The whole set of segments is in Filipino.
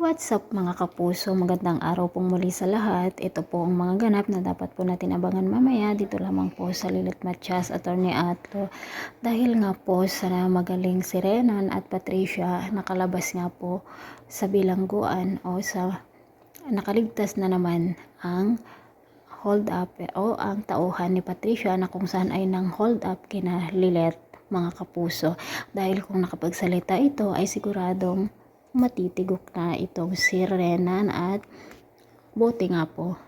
What's up mga kapuso, magandang araw pong muli sa lahat. Ito po ang mga ganap na dapat po natin abangan mamaya dito lamang po sa Lilit Matias, Attorney Atlo. Dahil nga po sa magaling si Renan at Patricia, nakalabas nga po sa bilangguan o sa nakaligtas na naman ang hold up o ang tauhan ni Patricia na kung saan ay nang hold up kina Lilet mga kapuso. Dahil kung nakapagsalita ito ay siguradong matitigok na itong si Renan at buti nga po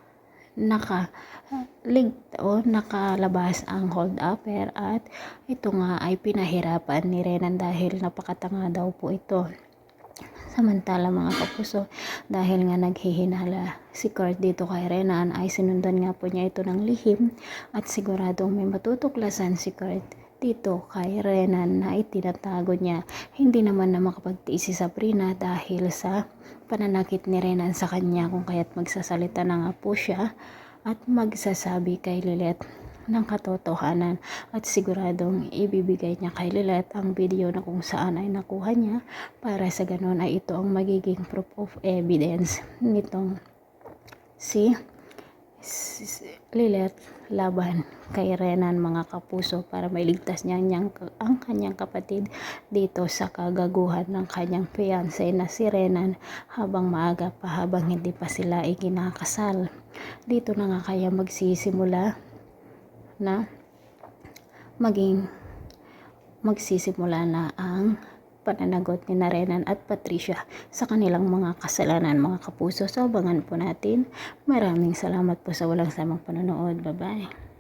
nakalabas ang hold upper at ito nga ay pinahirapan ni Renan dahil napakatanga daw po ito. Samantala mga kapuso, dahil nga naghihinala si Kurt dito kay Renan ay sinundan nga po niya ito ng lihim at siguradong may matutuklasan si Kurt dito kay Renan na itinatago niya. Hindi naman na makapagtiis si Sabrina dahil sa pananakit ni Renan sa kanya, kung kaya't magsasalita na nga po siya at magsasabi kay Lilet ng katotohanan at siguradong ibibigay niya kay Lilet ang video na kung saan ay nakuha niya para sa ganun ay ito ang magiging proof of evidence nitong si Lilet laban kay Renan mga kapuso para mailigtas niya ang kanyang kapatid dito sa kagaguhan ng kanyang fiancé na si Renan habang maaga pa, habang hindi pa sila ikinakasal. Dito na nga kaya magsisimula na ang pananagot ni Renan at Patricia sa kanilang mga kasalanan mga kapuso. So abangan po natin. Maraming salamat po sa walang samang panonood. Bye bye.